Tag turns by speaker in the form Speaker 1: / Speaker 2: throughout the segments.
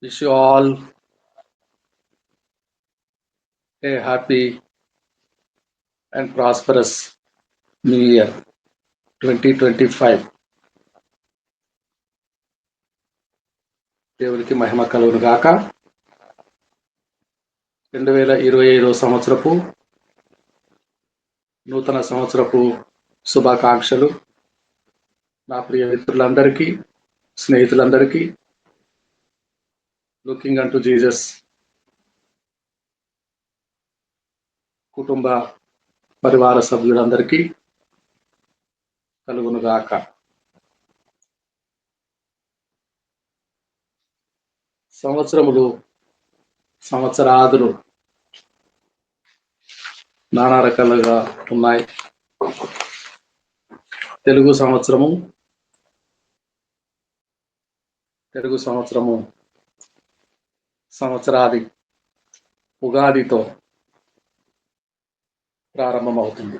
Speaker 1: Wish you all a happy and prosperous New Year 2025. దేవునికి మహిమ కలుగును గాక. 2025 సంవత్సరపు నూతన సంవత్సరపు శుభాకాంక్షలు నా ప్రియ మిత్రులందరికీ, స్నేహితులందరికీ, లుకింగ్ అంటూ జీసస్ కుటుంబ పరివార సభ్యులందరికీ కలుగును గాక. సంవత్సరములు, సంవత్సరాదులు నానా రకాలుగా ఉన్నాయి. తెలుగు సంవత్సరము సంవత్సరాది ఉగాదితో ప్రారంభమవుతుంది.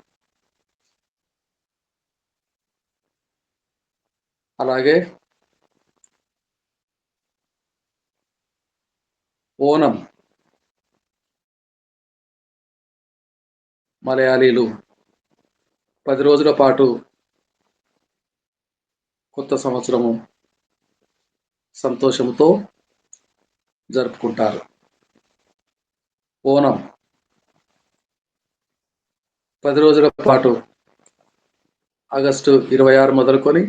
Speaker 1: అలాగే ఓనం మలయాళీలు 10 రోజుల పాటు కొత్త సంవత్సరము సంతోషంతో జరుపుకుంటారు. ఓనం 10 రోజుల పాటు ఆగస్టు 26 మొదలుకొని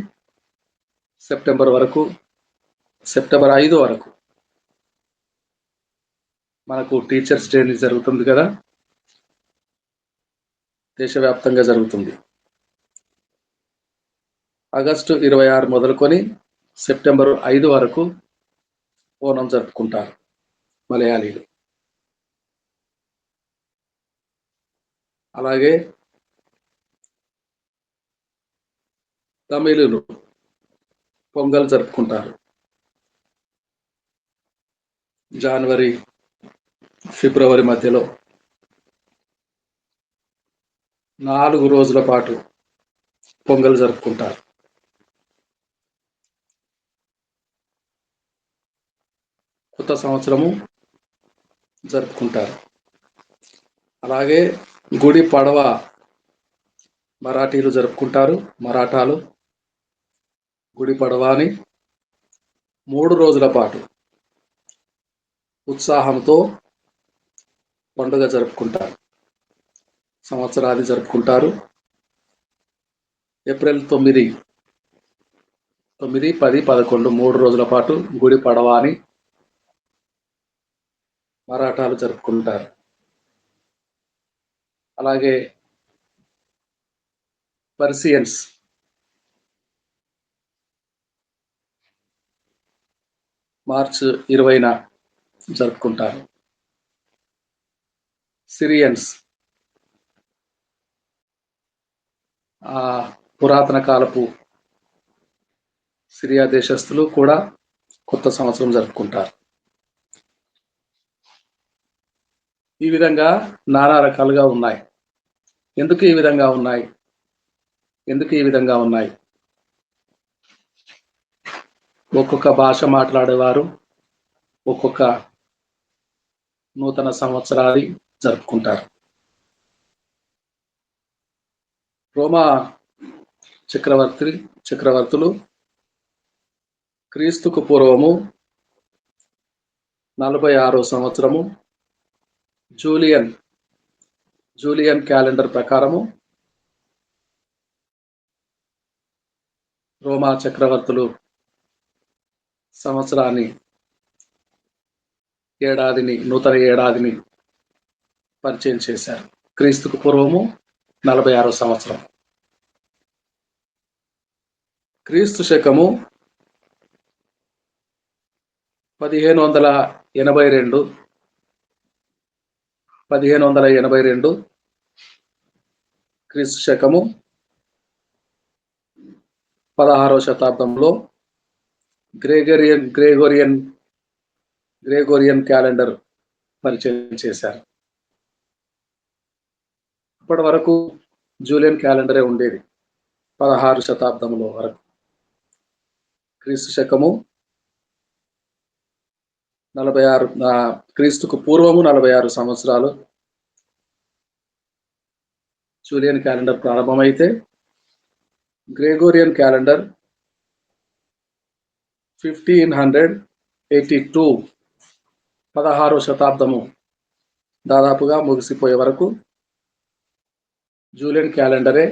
Speaker 1: సెప్టెంబర్ 5 వరకు మనకు టీచర్స్ డే జరుగుతుంది కదా, దేశవ్యాప్తంగా జరుగుతుంది. ఆగస్టు 26 మొదలుకొని సెప్టెంబర్ 5 వరకు ఓనం జరుపుకుంటారు మలయాళీలు. అలాగే తమిళులు పొంగల్ జరుపుకుంటారు. జనవరి, ఫిబ్రవరి మధ్యలో 4 రోజుల పాటు పొంగల్ జరుపుకుంటారు. కొత్త సంవత్సరము జరుపుకుంటారు. అలాగే గుడి పడవ మరాఠీలు జరుపుకుంటారు. మరాఠాలు గుడి పడవని 3 రోజుల పాటు ఉత్సాహంతో పండుగ జరుపుకుంటారు. సంవత్సరాది జరుపుకుంటారు. ఏప్రిల్ 9, 10, 11 3 రోజుల పాటు గుడి పడవ అని మరాఠాలు జరుపుకుంటారు. అలాగే పర్షియన్స్ మార్చ్ 20న జరుపుకుంటారు. సిరియన్స్ పురాతన కాలపు సిరియా దేశస్థులు కూడా కొత్త సంవత్సరం జరుపుకుంటారు. ఈ విధంగా నానా రకాలుగా ఉన్నాయి. ఎందుకు ఈ విధంగా ఉన్నాయి? ఒక్కొక్క భాష మాట్లాడేవారు ఒక్కొక్క నూతన సంవత్సరాది జరుపుకుంటారు. రోమా చక్రవర్తులు క్రీస్తుకు పూర్వము 46వ సంవత్సరము జూలియన్ క్యాలెండర్ ప్రకారము రోమా చక్రవర్తులు సంవత్సరాన్ని, నూతన ఏడాదిని పరిచయం చేశారు. క్రీస్తుకు పూర్వము 46వ సంవత్సరం. క్రీస్తు శకము 1582 క్రీస్తు శకము 16వ శతాబ్దంలో గ్రేగోరియన్ క్యాలెండర్ పరిచయం చేశారు. ఇప్పటి వరకు జూలియన్ క్యాలెండరే ఉండేది 16వ శతాబ్దంలో వరకు. క్రీస్తు శకము 46 క్రీస్తుకు పూర్వము 46 సంవత్సరాలు జూలియన్ క్యాలెండర్ ప్రారంభమైతే గ్రెగోరియన్ క్యాలెండర్ 1582 16వ శతాబ్దము దాదాపుగా ముగిసిపోయే వరకు జూలియన్ క్యాలెండరే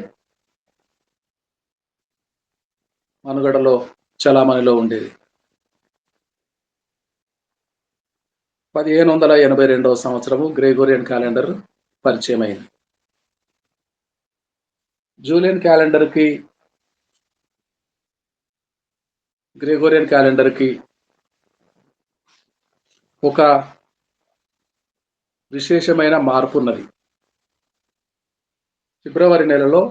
Speaker 1: మనుగడలో చలామణిలో ఉండేది. 1582వ సంవత్సరము గ్రెగోరియన్ క్యాలెండర్ పరిచయం అయింది. జూలియన్ క్యాలెండర్కి గ్రెగోరియన్ క్యాలెండర్కి ఒక విశేషమైన మార్పు ఉన్నది. ఫిబ్రవరి నెలలో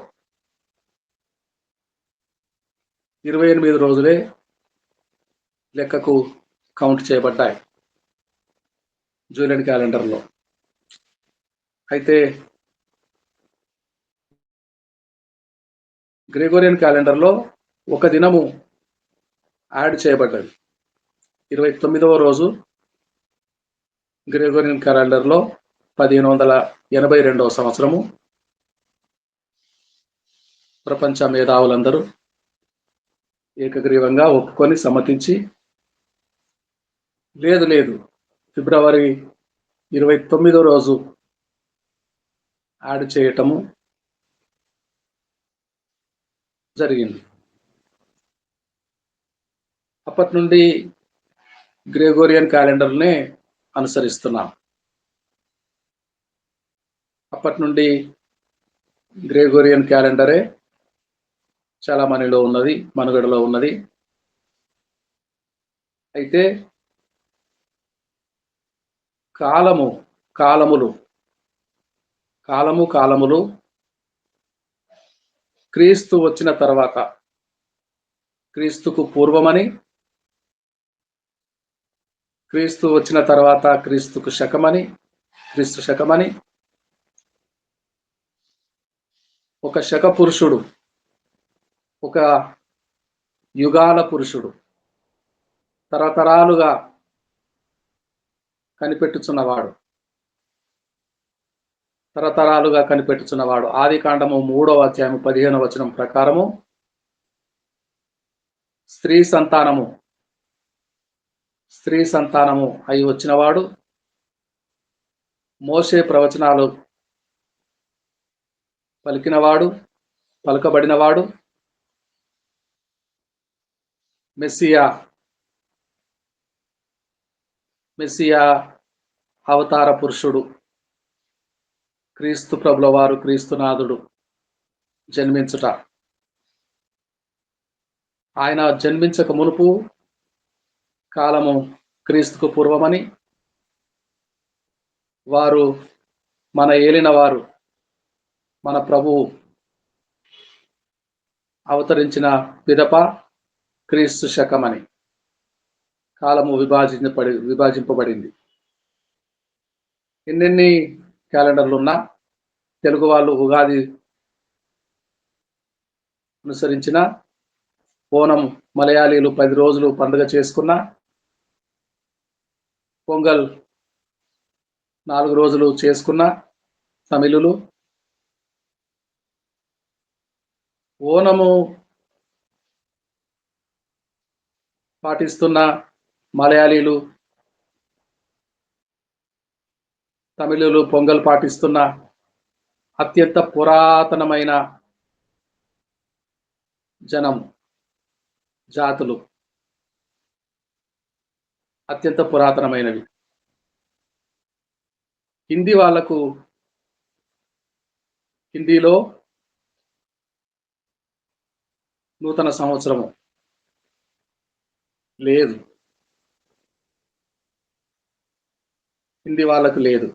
Speaker 1: 28 రోజులే లెక్కకు కౌంట్ చేయబడ్డాయి జూలియన్ క్యాలెండర్లో. అయితే గ్రెగోరియన్ క్యాలెండర్లో ఒక దినము యాడ్ చేయబడ్డది. 29వ రోజు గ్రెగోరియన్ క్యాలెండర్లో 1582వ సంవత్సరము ప్రపంచ మేధావులందరూ ఏకగ్రీవంగా ఒప్పుకొని సమ్మతించి లేదు ఫిబ్రవరి 29వ రోజు యాడ్ చేయటము జరిగింది. అప్పటి నుండి గ్రెగోరియన్ క్యాలెండర్నే అనుసరిస్తున్నాం. అప్పటి నుండి గ్రెగోరియన్ క్యాలెండరే చలామణిలో ఉన్నది, మనుగడలో ఉన్నది. అయితే కాలములు క్రీస్తు వచ్చిన తర్వాత క్రీస్తుకు పూర్వమని, క్రీస్తు వచ్చిన తర్వాత క్రీస్తుకు శకమని, క్రీస్తు శకమని, ఒక శక పురుషుడు, ఒక యుగాల పురుషుడు, తరతరాలుగా కనిపెట్టుచున్నవాడు ఆది కాండము 3వ అధ్యాయం 15వ వచనం ప్రకారము స్త్రీ సంతానము అయి వచ్చినవాడు, మోషే ప్రవచనాలు పలుకబడినవాడు, మెస్సియా అవతార పురుషుడు, క్రీస్తు ప్రభుల వారు, క్రీస్తునాథుడు జన్మించుట. ఆయన జన్మించక మునుపు కాలము క్రీస్తుకు పూర్వమని, వారు మన ఏలినవారు, మన ప్రభువు అవతరించిన పిదప క్రీస్తు శకమని కాలము విభాజింపబడింది. ఎన్నెన్ని క్యాలెండర్లు ఉన్నా తెలుగు వాళ్ళు ఉగాది అనుసరించిన, ఓనం మలయాళీలు 10 రోజులు పండుగ చేసుకున్న, పొంగల్ 4 రోజులు చేసుకున్న తమిళులు, ఓనము పాటిస్తున్న మలయాళీలు, తమిళులు పొంగల్ పాటిస్తున్న అత్యంత పురాతనమైన జాతులు, అత్యంత పురాతనమైనవి. హిందీలో నూతన సంవత్సరము లేదు, హిందీ వాళ్ళకు లేదు,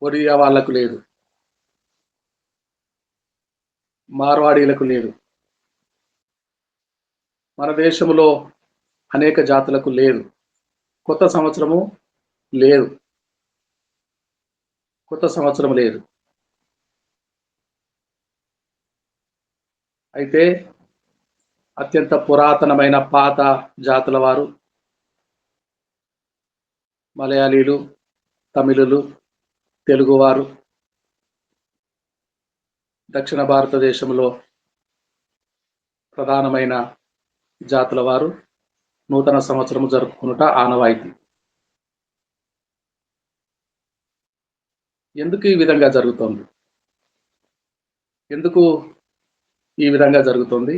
Speaker 1: ఒరియా వాళ్ళకు లేదు, మార్వాడీలకు లేదు, మన దేశంలో అనేక జాతులకు లేదు. కొత్త సంవత్సరము లేదు. అయితే అత్యంత పురాతనమైన పాత జాతుల వారు, మలయాళీలు, తమిళులు, తెలుగువారు, దక్షిణ భారతదేశంలో ప్రధానమైన జాతుల వారు నూతన సంవత్సరం జరుపుకునుట ఆనవాయితీ. ఎందుకు ఈ విధంగా జరుగుతోంది? ఎందుకు ఈ విధంగా జరుగుతుంది?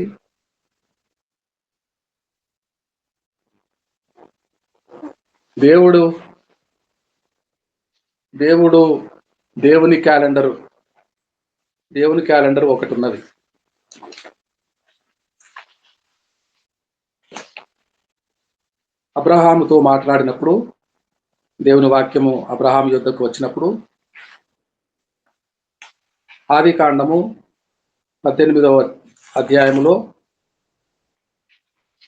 Speaker 1: దేవుడు దేవుడు దేవుని క్యాలెండరు ఒకటి ఉన్నది. అబ్రహాముతో మాట్లాడినప్పుడు, దేవుని వాక్యము అబ్రహాం యుద్ధకు వచ్చినప్పుడు, ఆది కాండము 18వ అధ్యాయములో,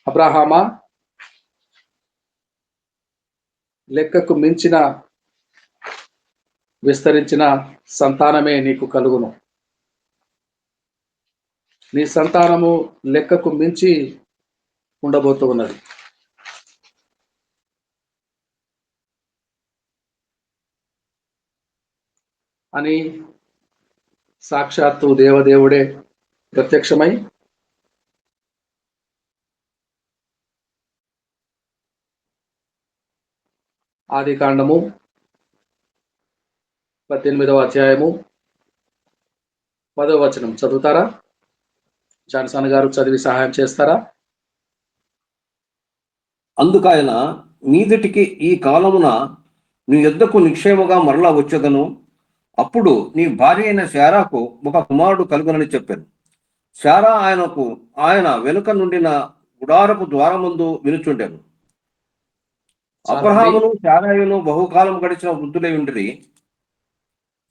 Speaker 1: అబ్రహామా, లెక్కకు మించిన విస్తరించిన సంతానమే నీకు కలుగును, నీ సంతానము లెక్కకు మించి ఉండబోతూ ఉన్నది అని సాక్షాత్తు దేవదేవుడే ప్రత్యక్షమై ఆది కాండము 18వ అధ్యాయము 10వ వచనం చదువుతారా? జాన్సన్ గారు చదివి సహాయం చేస్తారా?
Speaker 2: అందుకాయన, మీదటికి ఈ కాలమున నీ యొద్దకు నిక్షేమగా మరలా వచ్చేదను, అప్పుడు నీ భార్య అయిన శారాకు ఒక కుమారుడు కలుగునని చెప్పాను. శారా ఆయన వెనుక నుండిన గుడారపు ద్వారముందు వినుచుండెను. అబ్రహామును శారాయును బహుకాలం గడిచిన వృద్ధులై ఉండిరి.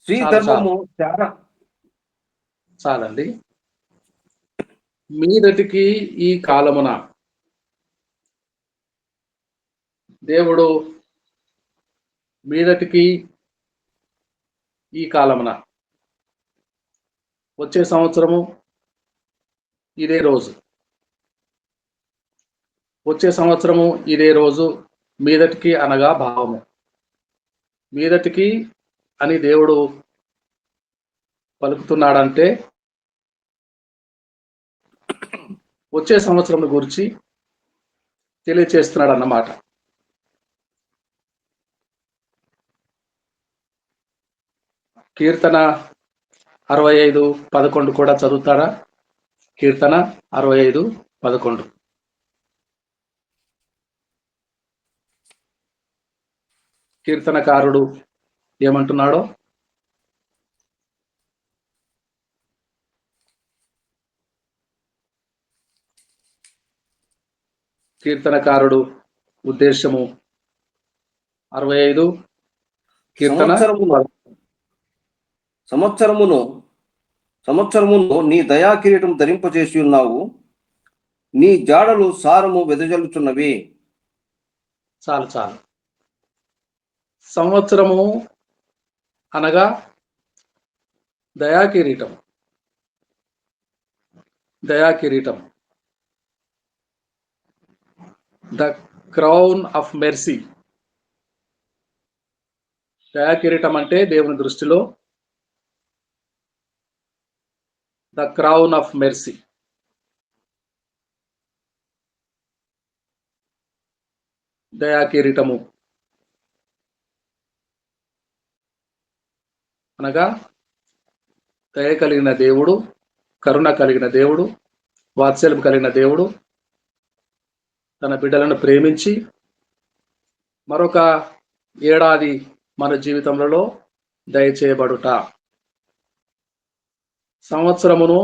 Speaker 2: స్త్రీ ధర్మము
Speaker 1: చాలండి. మీదటికి ఈ కాలమున దేవుడు మీదటికి ఈ కాలమున వచ్చే సంవత్సరము ఇదే రోజు, వచ్చే సంవత్సరము ఇదే రోజు, మీదటికి అనగా భావము. మీదటికి అని దేవుడు పలుకుతున్నాడంటే వచ్చే సంవత్సరం గురించి తెలియచేస్తున్నాడు అన్నమాట. కీర్తన 65:11 కూడా చదువుతారా? కీర్తన 65:11. కీర్తనకారుడు ఏమంటున్నాడో కీర్తనకారుడు ఉద్దేశము 65 కీర్తన
Speaker 2: సంవత్సరమును నీ దయా కిరీటం ధరింపజేసి ఉన్నావు, నీ జాడలు సారము వెదజల్లుచున్నవి.
Speaker 1: చాలు. సంవత్సరము అనగా దయా కిరీటం. The crown of mercy. దయా కిరీటం అంటే దేవుని దృష్టిలో ద క్రౌన్ ఆఫ్ మెర్సీ. దయా కిరీటము అనగా దయ కలిగిన దేవుడు, కరుణ కలిగిన దేవుడు, వాత్సల్యం కలిగిన దేవుడు తన బిడ్డలను ప్రేమించి మరొక ఏడాది మన జీవితంలో దయచేయబడుట. సంవత్సరమును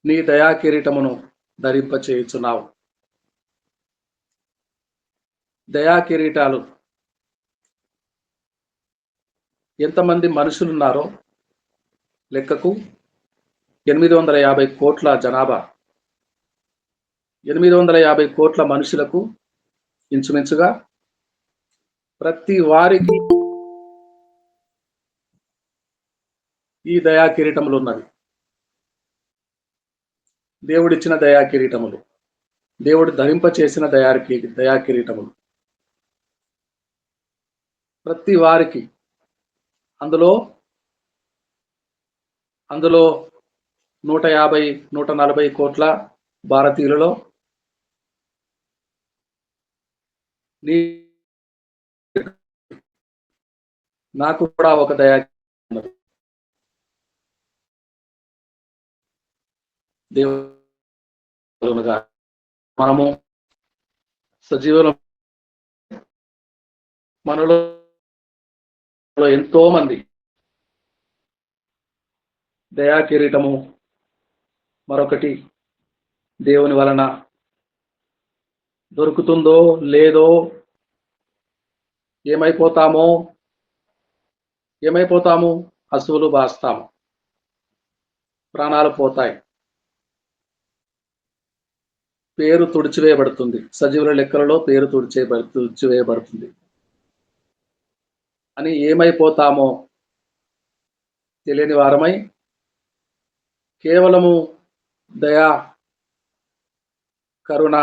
Speaker 1: నీ దయా కిరీటమును ధరింపచేయుచున్నావు. దయా కిరీటాలు ఎంతమంది మనుషులున్నారో లెక్కకు 850 కోట్ల జనాభా. 850 కోట్ల మనుషులకు ఇంచుమించుగా ప్రతి వారికి ఈ దయా కిరీటములు ఉన్నవి. దేవుడిచ్చిన దయా కిరీటములు, దేవుడు ధరింప చేసిన దయా కిరీటములు ప్రతి వారికి అందులో అందులో 150 140 కోట్ల భారతీయులలో నాకు కూడా ఒక దయా దేవునుగా మనము సజీవుల మనలో ఎంతో మంది దయా కిరీటము మరొకటి దేవుని వలన దొరుకుతుందో లేదో, ఏమైపోతాము, అసువులు బాస్తాము, ప్రాణాలు పోతాయి, పేరు తుడిచివేయబడుతుంది, సజీవుల లెక్కలలో పేరు తుడిచివేయబడుతుంది అని ఏమైపోతామో తెలియని వారమై కేవలము దయా, కరుణ,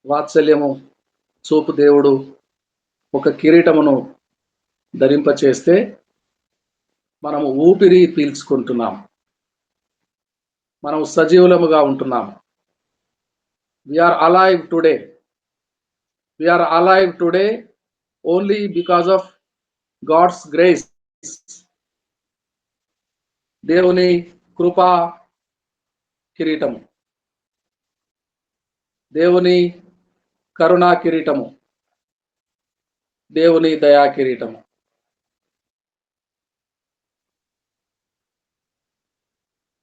Speaker 1: వాత్సల్యము చూపు దేవుడు ఒక కిరీటమును ధరింపచేస్తే మనము ఊపిరి పీల్చుకుంటున్నాం, మనం సజీవులముగా ఉంటున్నాం. We are alive today only because of God's grace. దేవుని కృపా కిరీటము, దేవుని కరుణా కిరీటము, దేవుని దయా కిరీటము.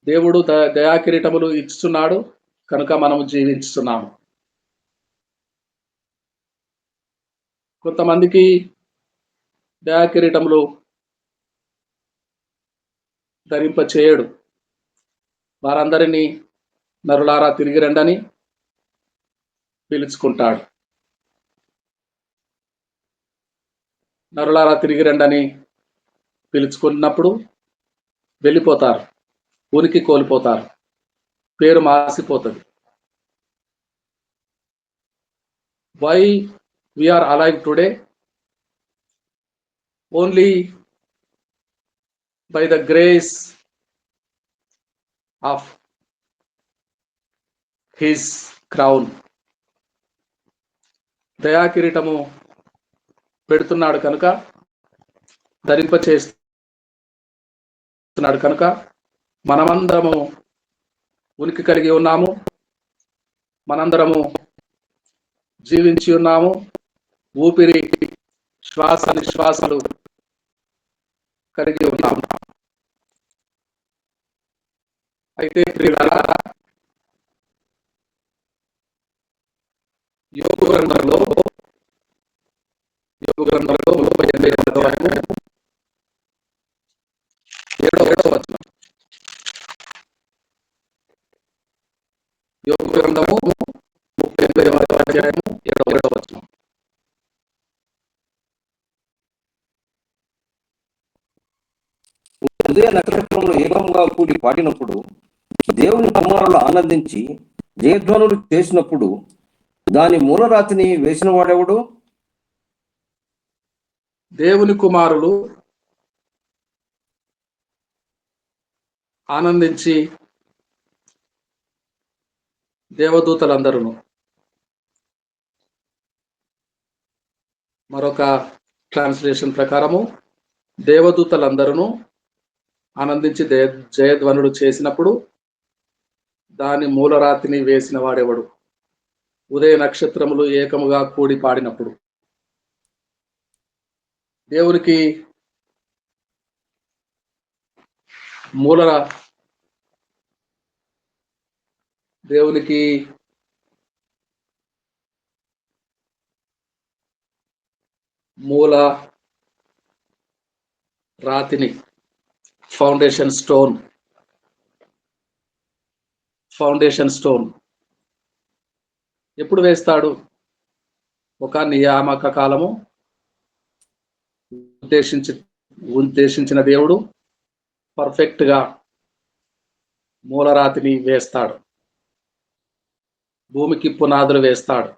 Speaker 1: దేవుడు దయా కిరీటములు ఇస్తున్నాడు కనుక మనము జీవిస్తున్నాము. కొంతమందికి దయా కిరీటములు ధరింప చేయడు, వారందరినీ నరులారా తిరిగి రండని పిలుచుకుంటాడు. నరులారా తిరిగి రండని పిలుచుకున్నప్పుడు వెళ్ళిపోతారు, ఉనికి కోల్పోతారు, పేరు మాసిపోతుంది. Why we are alive today? Only by the grace of his crown. దయా కిరీటము పెడుతున్నాడు కనుక, ధరింప చేస్తున్నాడు కనుక మనమందరము ఉనికి కలిగి ఉన్నాము, మనందరము జీవించి ఉన్నాము, ఊపిరి, శ్వాస నిశ్వాసాలు కలిగి ఉన్నాము. అయితే ప్రియులారా, యోగు గ్రంథంలో 38వ అధ్యాయము 7వ వచనం. యోగు గ్రంథము 38వ అధ్యాయము 7వ వచనం.
Speaker 2: ఉదయ నక్షత్రంలో ఏకముగా కూడి పాడినప్పుడు, దేవుని కుమారులు ఆనందించి జయధ్వనులు చేసినప్పుడు దాని మూలరాతిని వేసిన వాడెవడు?
Speaker 1: దేవుని కుమారులు ఆనందించి దేవదూతలందరూ, మరొక ట్రాన్స్లేషన్ ప్రకారము దేవదూతలందరూ ఆనందించి జయధ్వనులు చేసినప్పుడు దాని మూలరాతిని వేసిన వాడెవడు? ఉదయ నక్షత్రములు ఏకముగా కూడి పాడినప్పుడు. దేవునికి మూల రాతిని, ఫౌండేషన్ స్టోన్ ఎప్పుడు వేస్తాడు? ఒక నియామక కాలము ఉద్దేశించిన దేవుడు పర్ఫెక్ట్ గా మూలరాతిని వేస్తాడు, భూమికి పునాదులు వేస్తాడు,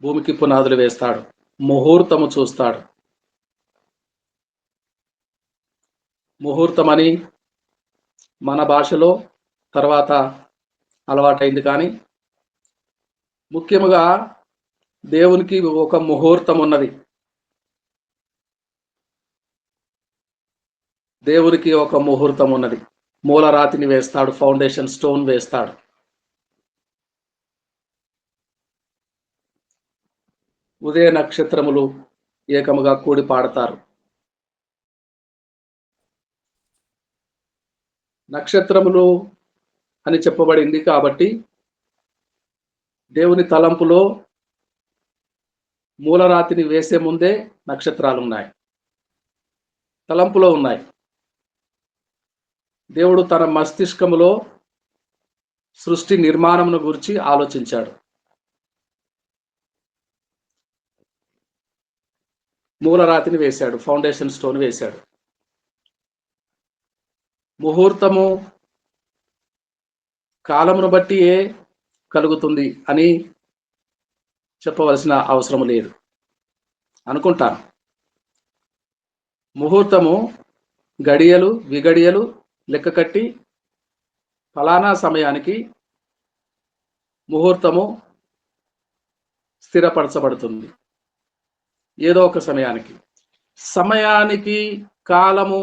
Speaker 1: భూమికి పునాదులు వేస్తాడు, ముహూర్తము చూస్తాడు. ముహూర్తం అని మన భాషలో తర్వాత అలవాటైంది, కానీ ముఖ్యముగా దేవునికి ఒక ముహూర్తం ఉన్నది. దేవునికి ఒక ముహూర్తం ఉన్నది. మూలరాతిని వేస్తాడు, ఫౌండేషన్ స్టోన్ వేస్తాడు. ఉదయ నక్షత్రములు ఏకముగా కూడి పాడతారు. నక్షత్రములు అని చెప్పబడింది కాబట్టి దేవుని తలంపులో మూలరాతిని వేసే ముందే నక్షత్రాలు ఉన్నాయి, తలంపులో ఉన్నాయి. దేవుడు తన మస్తిష్కములో సృష్టి నిర్మాణమును గురించి ఆలోచించాడు. మూలరాతిని వేశాడు, ఫౌండేషన్ స్టోన్ వేశాడు. ముహూర్తము కాలమును బట్టి కలుగుతుంది అని చెప్పవలసిన అవసరం లేదు అనుకుంటాను. ముహూర్తము గడియలు విగడియలు లెక్క కట్టి ఫలానా సమయానికి ముహూర్తము స్థిరపరచబడుతుంది. ఏదో ఒక సమయానికి కాలము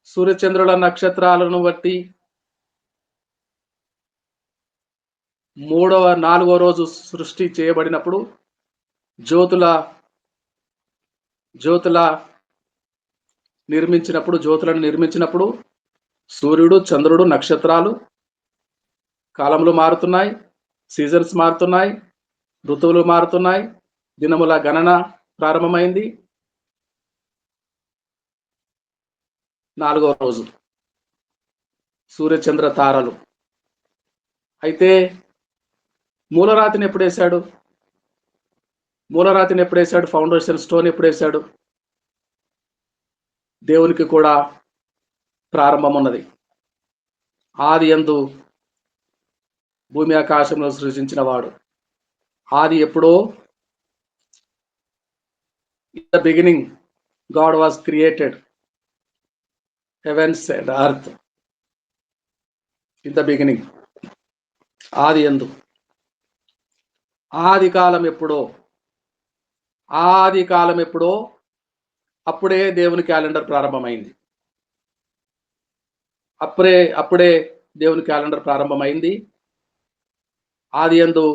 Speaker 1: సూర్యచంద్రుల నక్షత్రాలను బట్టి 4వ రోజు సృష్టి చేయబడినప్పుడు జ్యోతులను నిర్మించినప్పుడు సూర్యుడు, చంద్రుడు, నక్షత్రాలు, కాలములు మారుతున్నాయి, సీజన్స్ మారుతున్నాయి, ఋతువులు మారుతున్నాయి, దినముల గణన ప్రారంభమైంది. 4వ రోజు సూర్యచంద్ర తారలు. అయితే మూలరాతిని ఎప్పుడు వేశాడు? ఫౌండేషన్ స్టోన్ ఎప్పుడు వేశాడు? దేవునికి కూడా ప్రారంభం ఉన్నది. ఆది యందు భూమి ఆకాశంలో సృజించిన వాడు. ఆది ఎప్పుడో, in the beginning God was created heavens and earth. In the beginning, ఆది యందు. ఆది కాలం ఎప్పుడో అప్పుడే దేవుని క్యాలెండర్ ప్రారంభమైంది. అప్పుడే దేవుని క్యాలెండర్ ప్రారంభమైంది. ఆది యందు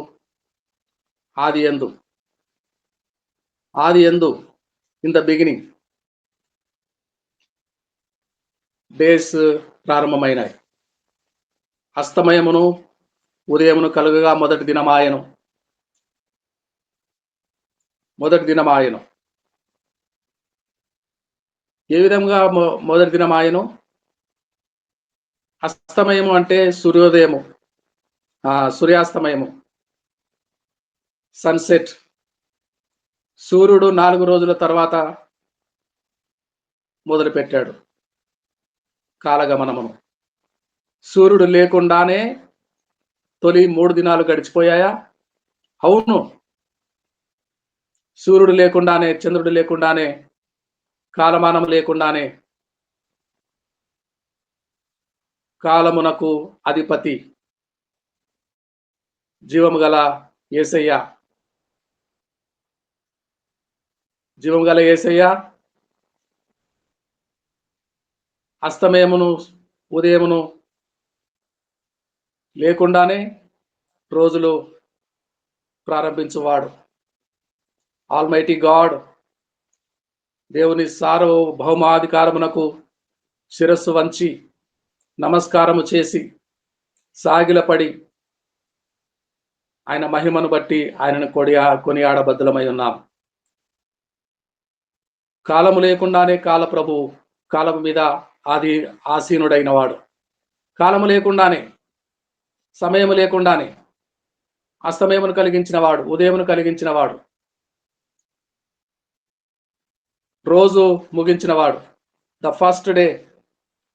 Speaker 1: ఇన్ ద బిగినింగ్ డేస్ ప్రారంభమైనాయి. అస్తమయమును ఉదయమును కలుగగా మొదటి దినమాయను. ఏ విధంగా మొదటి దినమాయను? అస్తమయము అంటే సూర్యోదయము, సూర్యాస్తమయము, సన్సెట్. సూర్యుడు 4 రోజుల తర్వాత మొదలుపెట్టాడు కాలగమనమును. సూర్యుడు లేకుండానే తొలి 3 దినాలు గడిచిపోయాయా? అవును. సూర్యుడు లేకుండానే, చంద్రుడు లేకుండానే, కాలమానం లేకుండానే కాలమునకు అధిపతి జీవము గల యేసయ్య అస్తమయమును ఉదయమును లేకుండానే రోజులు ప్రారంభించువాడు. ఆల్మైటీ గాడ్ దేవుని సార్వభౌమాధికారమునకు శిరస్సు వంచి నమస్కారము చేసి సాగిలపడి ఆయన మహిమను బట్టి ఆయనను కొనియాడబద్ధులమై ఉన్నాం. కాలము లేకుండానే కాలప్రభు, కాలము మీద ఆసీనుడైన వాడు. కాలము లేకుండానే, సమయము లేకుండానే అస్తమయమును కలిగించిన వాడు, ఉదయమును కలిగించిన వాడు, రోజు ముగించిన వాడు. The first day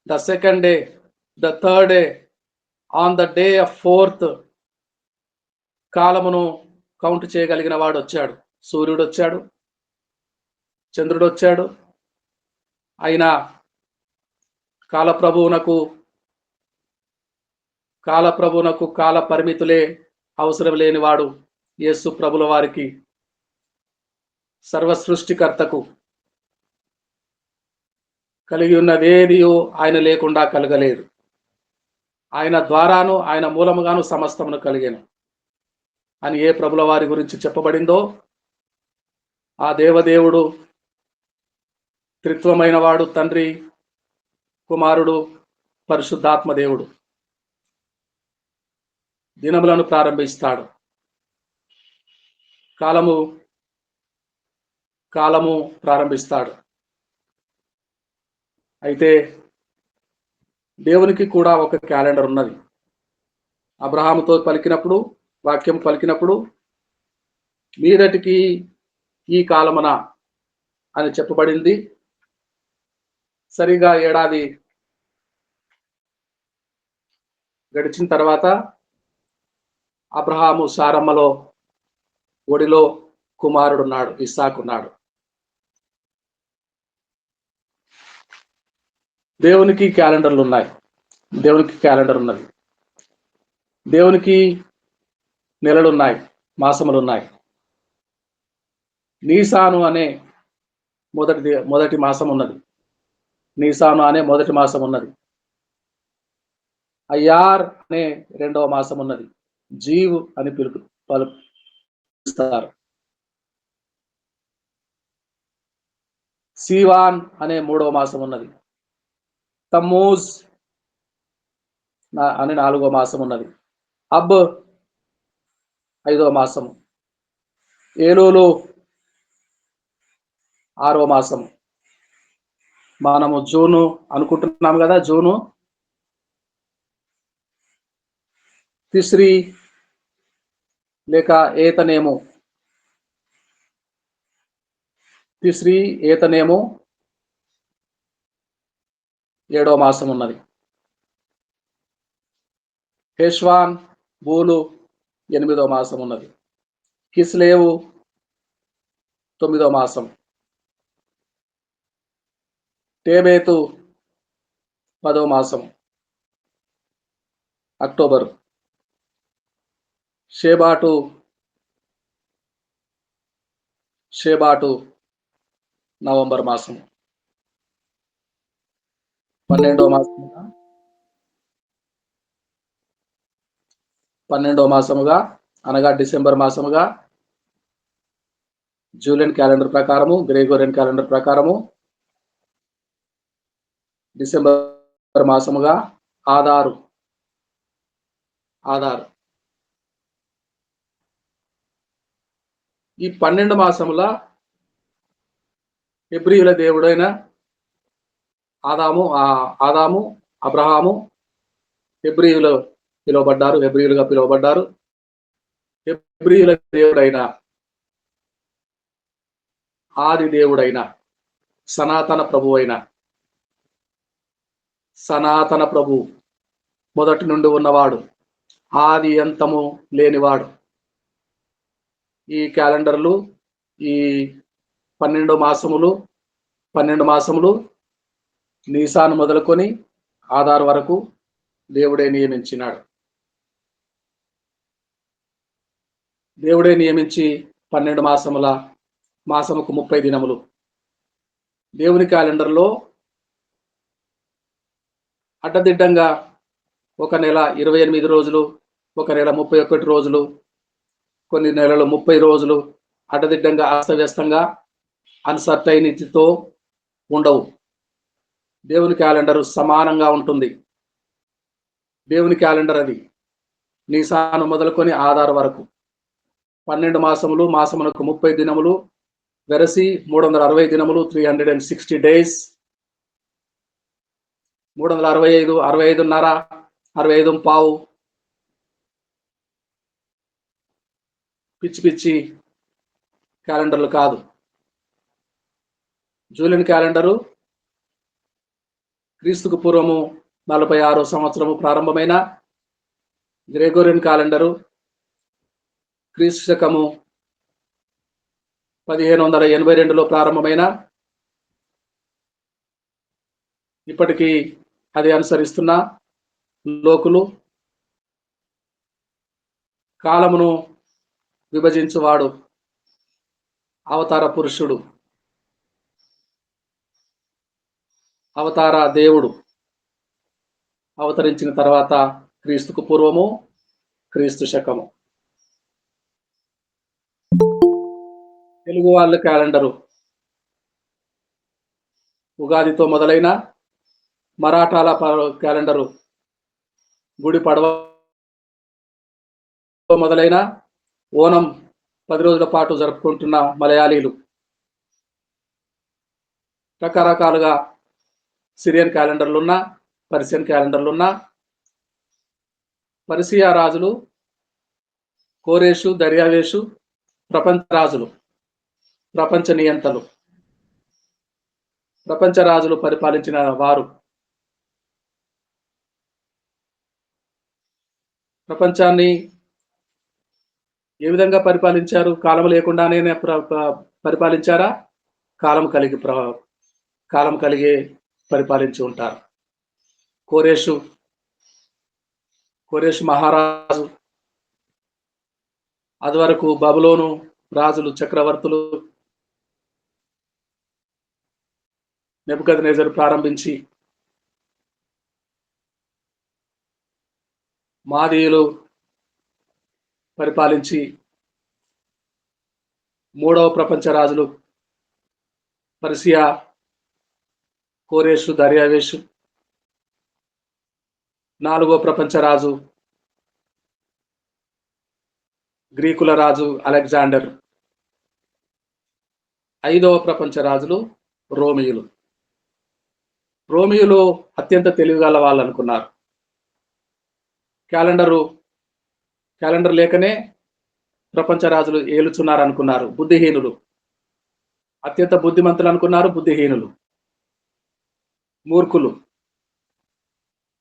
Speaker 1: the second day, the third day, on the day of fourth, కాలమును కౌంట్ చేయగలిగిన వాడు వచ్చాడు. సూర్యుడు వచ్చాడు, చంద్రుడు వచ్చాడు. అయినా కాలప్రభువునకు కాల పరిమితులే అవసరం లేనివాడు యేసు ప్రభుల వారికి, సర్వ సృష్టికర్తకు కలిగి ఉన్నదేదియో ఆయన లేకుండా కలగలేదు. ఆయన ద్వారాను ఆయన మూలముగాను సమస్తమును కలిగాను అని ఏ ప్రభుల వారి గురించి చెప్పబడిందో, ఆ దేవదేవుడు త్రిత్వమైన వాడు, తండ్రి, కుమారుడు, పరిశుద్ధాత్మ దేవుడు దినములను ప్రారంభిస్తాడు. కాలము ప్రారంభిస్తాడు. అయితే దేవునికి కూడా ఒక క్యాలెండర్ ఉన్నది. అబ్రహాముతో పలికినప్పుడు, వాక్యం పలికినప్పుడు, మీదటికి ఈ కాలమున అని చెప్పబడింది. సరిగా ఏడాది గడిచిన తర్వాత అబ్రహాము సారమ్మలో ఒడిలో కుమారుడున్నాడు, ఇస్సాకున్నాడు. దేవునికి క్యాలెండర్లు ఉన్నాయి. దేవునికి క్యాలెండర్ ఉన్నది. దేవునికి నెలలున్నాయి, మాసములున్నాయి. నీసాను అనే మొదటి మాసం ఉన్నది. నీసాను అనే మొదటి మాసం ఉన్నది. అయ్యార్ అనే రెండవ మాసం ఉన్నది. జీవ్ అని పిలుస్తారు. సీవాన్ అనే మూడవ మాసం ఉన్నది. తమ్మూజ్ అనే నాలుగవ మాసం ఉన్నది. అబ్ ఐదవ మాసము. ఏలూలు ఆరవ మాసము. మనము జూను అనుకుంటున్నాం కదా. జూను తిస్రీ లేక ఏతనేము. తిస్రీ ఏతనేము ఏడవ మాసం ఉన్నది. హెష్వాన్ బూలు ఎనిమిదవ మాసం ఉన్నది. కిస్లేవు 9వ మాసం. టేబేతు 10వ మాసం, అక్టోబరు. షేబాటు నవంబర్ మాసం. 12వ మాసముగా అనగా డిసెంబర్ మాసముగా జూలియన్ క్యాలెండర్ ప్రకారము, గ్రెగోరియన్ క్యాలెండర్ ప్రకారము డిసెంబర్ మాసముగా ఆధారు. ఈ 12 మాసముల హెబ్రీయుల దేవుడైన ఆదాము, అబ్రహాము హెబ్రీయులుగా పిలువబడ్డారు. హెబ్రీయుల దేవుడైన, ఆది దేవుడైన, సనాతన ప్రభు, మొదటి నుండి ఉన్నవాడు, ఆది అంతము లేనివాడు. ఈ క్యాలెండర్లు, ఈ 12 మాసములు నీసాను మొదలుకొని ఆధార్ వరకు దేవుడే నియమించినాడు. దేవుడే నియమించి 12 మాసముకు 30 దినములు. దేవుని క్యాలెండర్లో అడ్డదిడ్డంగా ఒక నెల 28 రోజులు, ఒక నెల 31 రోజులు, కొన్ని నెలలు 30 రోజులు అడ్డదిడ్డంగా అస్తవ్యస్తంగా అన్సర్టైనిటీతో ఉండవు. దేవుని క్యాలెండర్ సమానంగా ఉంటుంది. దేవుని క్యాలెండర్ అది నీసాను మొదలుకొని ఆధార్ వరకు 12 మాసములకు 30 దినములు, వెరసి 360 దినములు, 360 డేస్. 365, 65.5, 65.5 పిచ్చి క్యాలెండర్లు కాదు. జూలియన్ క్యాలెండరు క్రీస్తుకు పూర్వము 46వ సంవత్సరము ప్రారంభమైన గ్రెగోరియన్ క్యాలెండరు క్రీస్తు శకము 1582లో ప్రారంభమైన ఇప్పటికీ అది అనుసరిస్తున్న లోకులు కాలమును విభజించువాడు అవతార పురుషుడు, అవతార దేవుడు అవతరించిన తర్వాత క్రీస్తుకు పూర్వము, క్రీస్తు శకము. తెలుగు వాళ్ళ క్యాలెండరు ఉగాదితో మొదలైన మరాఠాల క్యాలెండరు గుడి పడవ మొదలైన ఓనం 10 రోజుల పాటు జరుపుకుంటున్న మలయాళీలు రకరకాలుగా సిరియన్ క్యాలెండర్లున్న, పర్షియన్ క్యాలెండర్లున్న, పర్షియా రాజులు కోరేషు, దర్యావేషు ప్రపంచ రాజులు, ప్రపంచ నియంతలు, ప్రపంచ రాజులు పరిపాలించిన వారు ప్రపంచాన్ని ఏ విధంగా పరిపాలించారు? కాలం లేకుండానే పరిపాలించారా? కాలం కలిగే పరిపాలించి ఉంటారు. కోరేషు మహారాజు, అది వరకు బబులోను రాజులు, చక్రవర్తులు నెబుకద్నెజరు ప్రారంభించి మాదీయులు పరిపాలించి 3వ ప్రపంచ రాజులు పర్షియా, కోరేషు, దర్యావేషు, 4వ ప్రపంచ రాజు గ్రీకుల రాజు అలెగ్జాండర్, 5వ ప్రపంచ రాజులు రోమియులు. రోమియులు అత్యంత తెలివిగల వాళ్ళు అనుకున్నారు. క్యాలెండర్ లేకనే ప్రపంచ రాజులు ఏలుచున్నారు అనుకున్నారు. బుద్ధిహీనులు, అత్యంత బుద్ధిమంతులు అనుకున్నారు. బుద్ధిహీనులు, మూర్ఖులు,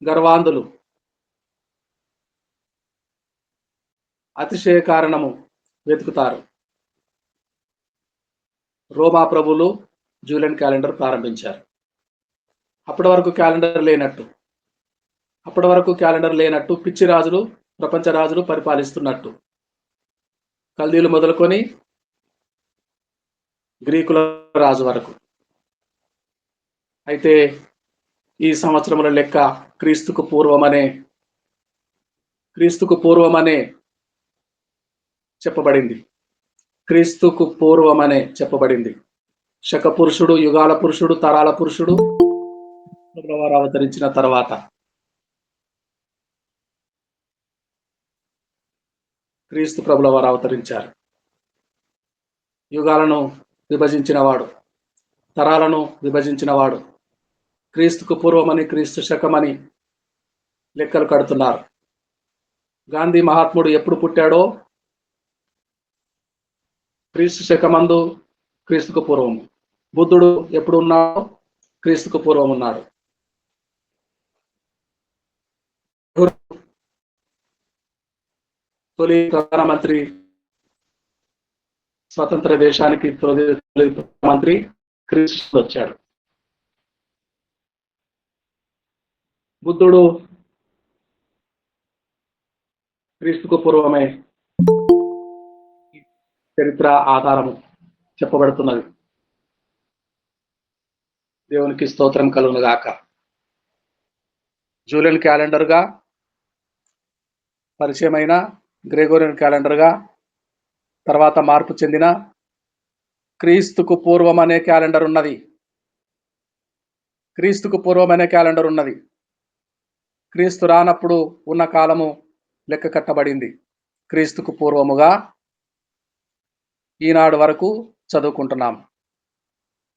Speaker 1: గర్వాంధులు, అతిశయ కారణము వెతుకుతారు. రోమా ప్రభులు జూలియన్ క్యాలెండర్ ప్రారంభించారు. అప్పటి వరకు క్యాలెండర్ లేనట్టు పిచ్చి రాజులు, ప్రపంచ రాజులు పరిపాలిస్తున్నట్టు, కల్దీలు మొదలుకొని గ్రీకుల రాజు వరకు. అయితే ఈ సంవత్సరముల లెక్క క్రీస్తుకు పూర్వమనే చెప్పబడింది. క్రీస్తుకు పూర్వమనే చెప్పబడింది. శక పురుషుడు, యుగాల పురుషుడు, తరాల పురుషుడు వారు అవతరించిన తర్వాత క్రీస్తు ప్రభుల వారు అవతరించారు. యుగాలను విభజించిన వాడు, తరాలను విభజించిన వాడు, క్రీస్తుకు పూర్వమని, క్రీస్తు శకమని లెక్కలు కడుతున్నారు. గాంధీ మహాత్ముడు ఎప్పుడు పుట్టాడో క్రీస్తు శకమందు, క్రీస్తుకు పూర్వము. బుద్ధుడు ఎప్పుడు ఉన్నాడో క్రీస్తుకు పూర్వం ఉన్నాడు. తొలి ప్రధానమంత్రి, స్వతంత్ర దేశానికి తొలి ప్రధానమంత్రి క్రీస్తు వచ్చాడు. బుద్ధుడు క్రీస్తుకు పూర్వమే చరిత్ర ఆధారము చెప్పబడుతున్నది. దేవునికి స్తోత్రం కలుగును గాక. జూలియన్ క్యాలెండర్గా పరిచయమైన గ్రెగోరియన్ క్యాలెండర్గా తర్వాత మార్పు చెందిన క్రీస్తుకు పూర్వం అనే క్యాలెండర్ ఉన్నది. క్రీస్తు రానప్పుడు ఉన్న కాలము లెక్క కట్టబడింది. క్రీస్తుకు పూర్వముగా ఈనాడు వరకు చదువుకుంటున్నాం.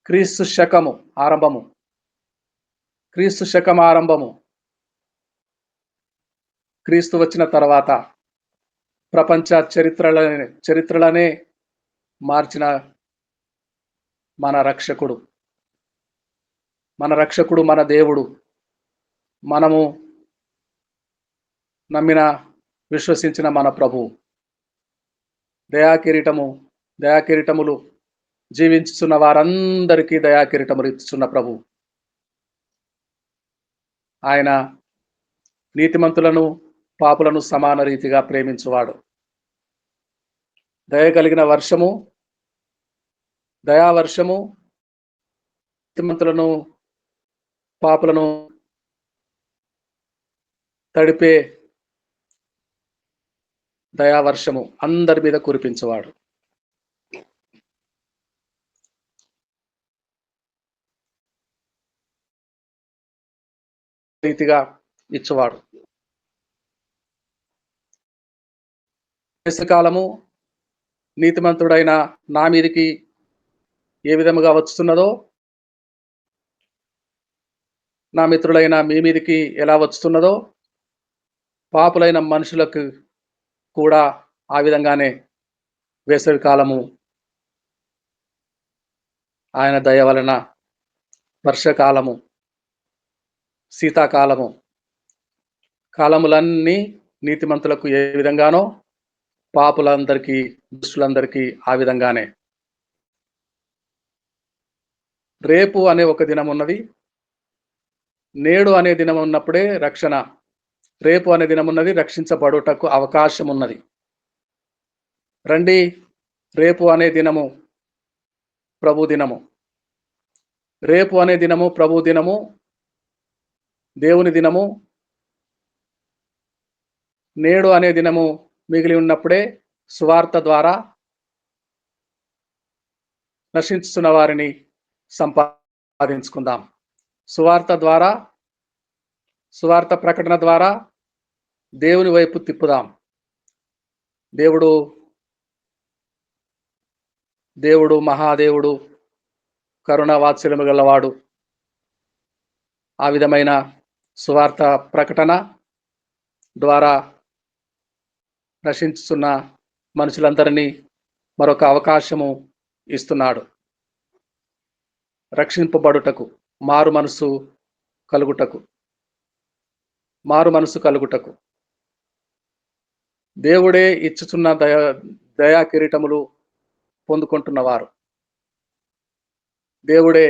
Speaker 1: క్రీస్తు శకం ఆరంభము. క్రీస్తు వచ్చిన తర్వాత ప్రపంచ చరిత్రలనే మార్చిన మన రక్షకుడు, మన దేవుడు మనము నమ్మిన విశ్వసించిన మన ప్రభు దయాకిరీటములు జీవించుచున్న వారందరికీ దయాకిరీటములు ఇచ్చుచున్న ప్రభు. ఆయన నీతిమంతులను పాపులను సమాన రీతిగా ప్రేమించువాడు. దయ కలిగిన వర్షము, దయావర్షము నీతిమంతులను పాపులను తడిపే దయావర్షము అందరి మీద కురిపించేవాడు. రీతిగా ఇచ్చేవాడు. కాలము నీతిమంతుడైన నా మీదికి ఏ విధముగా వస్తున్నదో నా మిత్రులైన మీ మీదికి ఎలా వస్తున్నదో పాపులైన మనుషులకు కూడా ఆ విధంగానే వేసవి కాలము ఆయన దయ వలన, వర్షకాలము, శీతాకాలము కాలములన్నీ నీతిమంతులకు ఏ విధంగానో పాపులందరికీ దుష్టులందరికీ ఆ విధంగానే. రేపు అనే ఒక దినం ఉన్నది. నేడు అనే దినం ఉన్నప్పుడే రక్షణ. రేపు అనే దినం ఉన్నది, రక్షించబడుటకు అవకాశం ఉన్నది. రండి, రేపు అనే దినము ప్రభు దినము. రేపు అనే దినము ప్రభు దినము, దేవుని దినము. నేడు అనే దినము మిగిలి ఉన్నప్పుడే సువార్త ద్వారా నశించుతున్న వారిని సంపాదించుకుందాం. సువార్త ప్రకటన ద్వారా దేవుని వైపు తిప్పుదాం. దేవుడు మహాదేవుడు, కరుణ వాత్సల్యము గలవాడు. ఆ విధమైన సువార్త ప్రకటన ద్వారా నశించుతున్న మనుషులందరినీ మరొక అవకాశము ఇస్తున్నాడు. రక్షింపబడుటకు, మారు మనసు కలుగుటకు దేవుడే ఇచ్చుచున్న దయా కిరీటములు పొందుకుంటున్నవారు. దేవుడే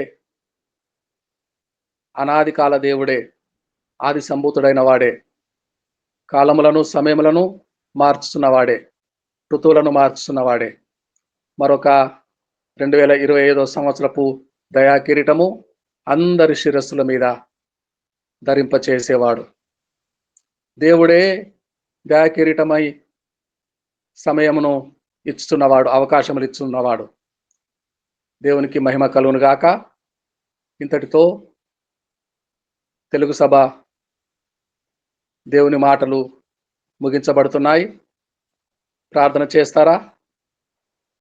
Speaker 1: అనాది కాల దేవుడే, ఆది సంభూతుడైన వాడే, కాలములను సమయములను మార్చుతున్నవాడే, ఋతువులను మార్చుతున్నవాడే. మరొక 2025 సంవత్సరపు దయా కిరీటము అందరి శిరస్సుల మీద ధరింపచేసేవాడు. దేవుడే దయా కిరీటమై సమయమును ఇస్తున్నవాడు, అవకాశములు ఇస్తున్నవాడు. దేవునికి మహిమ కలుగును గాక. ఇంతటితో తెలుగు సభ దేవుని మాటలు ముగించబడుతున్నాయి. ప్రార్థన చేస్తారా?